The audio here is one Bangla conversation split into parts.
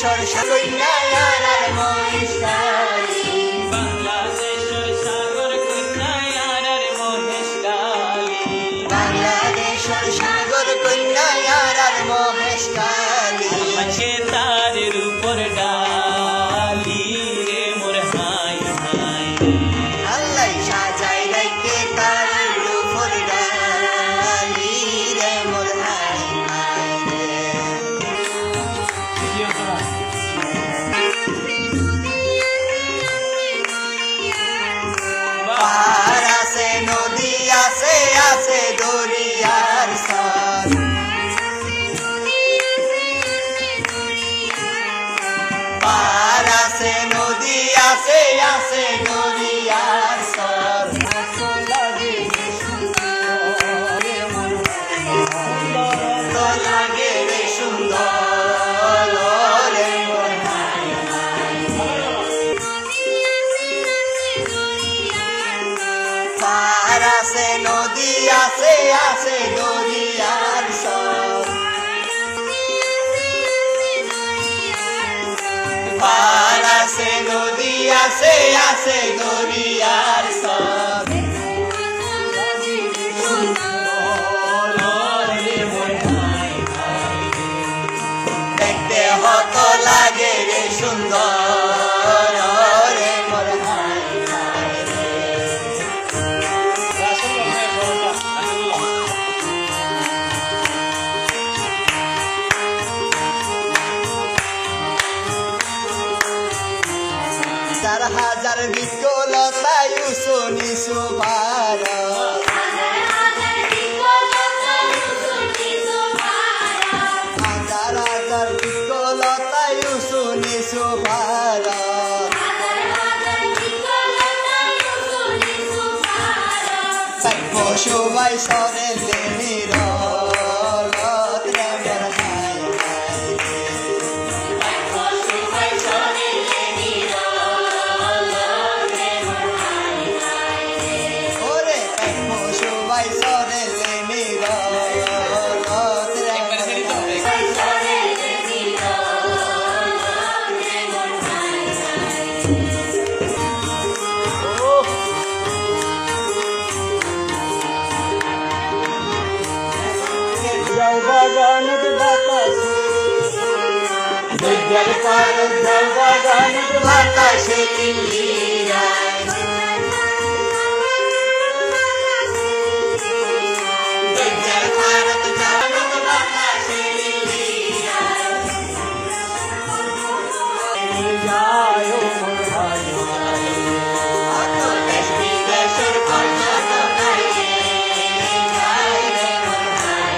বাংলাদেশের কন্যার আর মহেশখালী বাংলাদেশের সাগর কন্যার আর মহেশখালী বাংলাদেশের সাগর কন্যার আর মহেশখালী আছে তারের উপর ডালি রে মোর হাই হাই আল্লাহ সাজাই রাখে তারের উপর ডালি রে মোর হাই হাই পাহাড় আছে নদী আছে আছে দরিয়ার সর পাহাড় আছে নদী আছে আছে দরিয়ার সর তো লাগে রে সুন্দর রে মোর হাই হাই পাহাড় আছে নদী আছে আছে দরিয়ার সর পাহাড় আছে নদী আছে আছে দরিয়ার সর দেখতে হত লাগে রে সুন্দর রে মোর হাই হাই চার হাজার বিকলতায় শুনি সুভার হাজার হাজার বিকলতায় শুনি সুভার সবাই সরে লেনির ওরে সবাই সরে লেনির বাগানত বাতাস দুর্গার পার বাগানত বাতাসে কিলিরায় দুর্গার পার বাগানত বাতাসে কিলিরায় যায় মোর হাই হাই কত দেশ বিদেশের পর্যটকায় যায় রে মোর হাই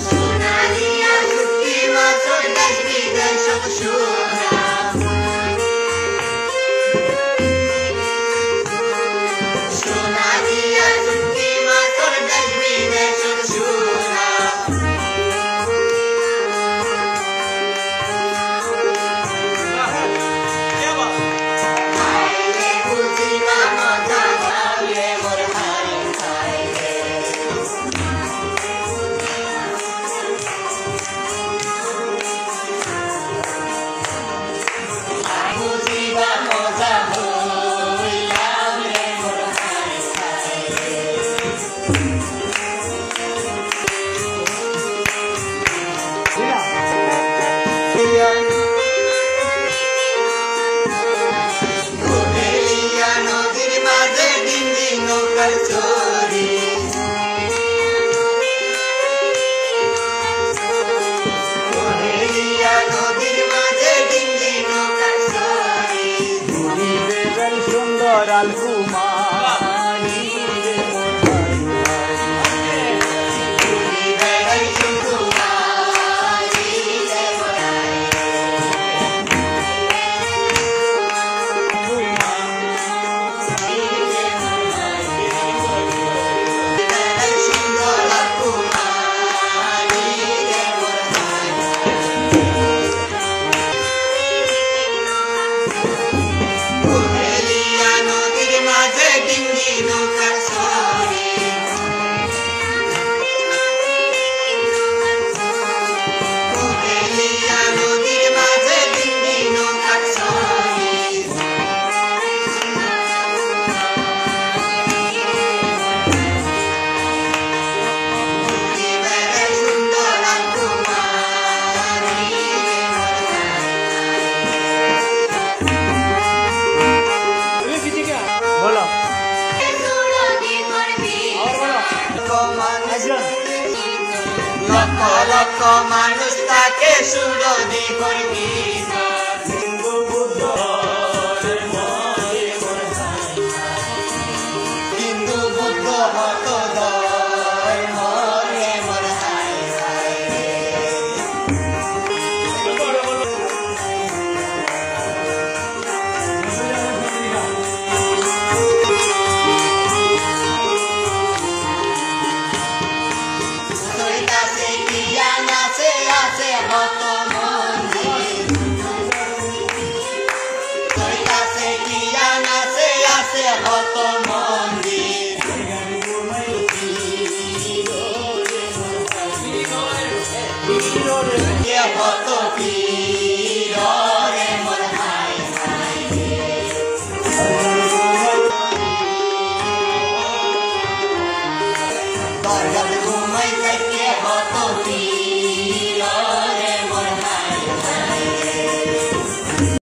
সোনালিয়া শুটকি মাছের দেশ বিদেশত সোনা সোনালিয়া শুটকি মাছের দেশ বিদেশত সোনা খাইলে বুঝিবা মজা খাইলে মোর হাই হাই বুঝিবা মজা হইলাম রে মোর হাই হাই কোহেলিয়া নদীর মাঝে ডিঙ্গি নৌকার চরি কোহেলিয়া নদীর মাঝে ডিঙ্গি নৌকার চরি ঘুরিবে সুন্দর আলকুমারি রে মোর হাই হাই ঘুরিবে সুন্দর রে মোর হাই হাই লক্ষ মানুষ তাকে সুরদি করবি